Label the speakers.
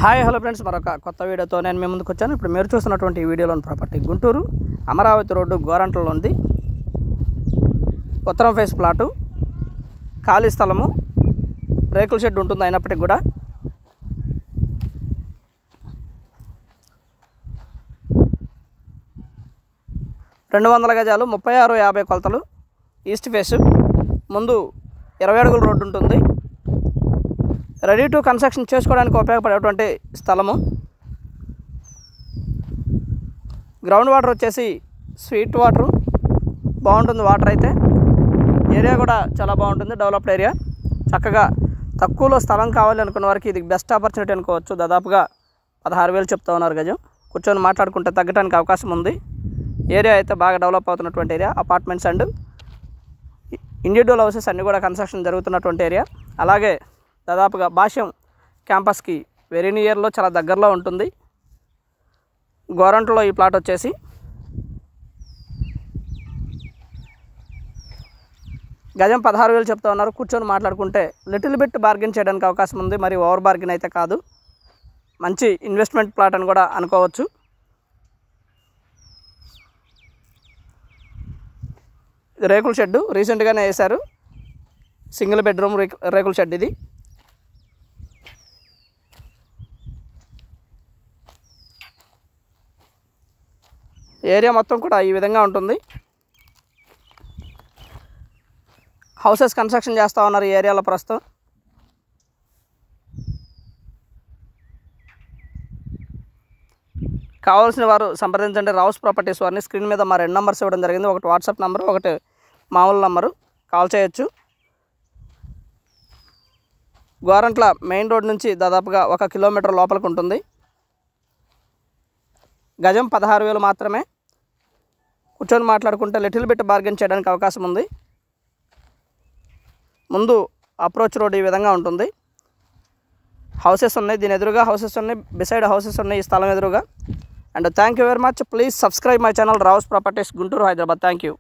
Speaker 1: Hi hello friends, మరొక కొత్త వీడియోతో నేను మీ ముందుకు వచ్చాను. ఇప్పుడు మీరు చూస్తున్నటువంటి వీడియోలోని ప్రాపర్టీ గుంటూరు అమరావతి రోడ్డు గోరంట్లలో ఉంది. ఉత్తరం ఫేస్ ప్లాటు, ఖాళీ స్థలము, రేకుల షెడ్ ఉంటుంది. అయినప్పటికీ కూడా రెండు 200 గజాలు, 36-50 కొలతలు, ఈస్ట్ ఫేస్, ముందు 20 అడుగుల రోడ్డు ఉంటుంది. రెడీ టు కన్స్ట్రక్షన్ చేసుకోవడానికి ఉపయోగపడేటువంటి స్థలము. గ్రౌండ్ వాటర్ వచ్చేసి స్వీట్ వాటర్ బాగుంటుంది. వాటర్ అయితే ఏరియా కూడా చాలా బాగుంటుంది, డెవలప్డ్ ఏరియా. చక్కగా తక్కువలో స్థలం కావాలి అనుకున్న వారికి ఇది బెస్ట్ ఆపర్చునిటీ అనుకోవచ్చు. దాదాపుగా 16,000 చెప్తా ఉన్నారు గజం. కూర్చొని మాట్లాడుకుంటే తగ్గడానికి అవకాశం ఉంది. ఏరియా అయితే బాగా డెవలప్ అవుతున్నటువంటి area. Apartments and individual houses అన్నీ కూడా కన్స్ట్రక్షన్ జరుగుతున్నటువంటి ఏరియా. అలాగే దాదాపుగా భాష్యం క్యాంపస్కి వెరీ నియర్లో, చాలా దగ్గరలో ఉంటుంది. గోరంట్లో ఈ ప్లాట్ వచ్చేసి గజం 16,000 చెప్తా ఉన్నారు. కూర్చొని మాట్లాడుకుంటే లిటిల్ బిట్ బార్గెన్ చేయడానికి అవకాశం ఉంది. మరి ఓవర్ బార్గెన్ అయితే కాదు. మంచి ఇన్వెస్ట్మెంట్ ప్లాట్ అని కూడా అనుకోవచ్చు. రేకుల షెడ్ రీసెంట్గానే వేశారు. సింగిల్ బెడ్రూమ్ రేకుల షెడ్ ఇది. ఏరియా మొత్తం కూడా ఈ విధంగా ఉంటుంది. హౌసెస్ కన్స్ట్రక్షన్ చేస్తూ ఉన్నారు ఈ ఏరియాలో ప్రస్తుతం. కావాల్సిన వారు సంప్రదించండి రావుస్ ప్రాపర్టీస్ వారిని. స్క్రీన్ మీద మా 2 నెంబర్స్ ఇవ్వడం జరిగింది. ఒకటి వాట్సాప్ నెంబరు, ఒకటి మామూలు నెంబరు. కాల్ చేయొచ్చు. గోరంట్ల మెయిన్ రోడ్ నుంచి దాదాపుగా 1 కిలోమీటర్ లోపలికి ఉంటుంది. గజం 16,000 మాత్రమే. కూర్చొని మాట్లాడుకుంటే లిటిల్ బిట్ బార్గెన్ చేయడానికి అవకాశం ఉంది. ముందు అప్రోచ్ రోడ్ ఈ విధంగా ఉంటుంది. హౌసెస్ ఉన్నాయి, దీని ఎదురుగా హౌసెస్ ఉన్నాయి, బిసైడ్ హౌసెస్ ఉన్నాయి ఈ స్థలం ఎదురుగా. And thank you very much. Please subscribe my channel Rao's properties Guntur, Hyderabad. Thank you.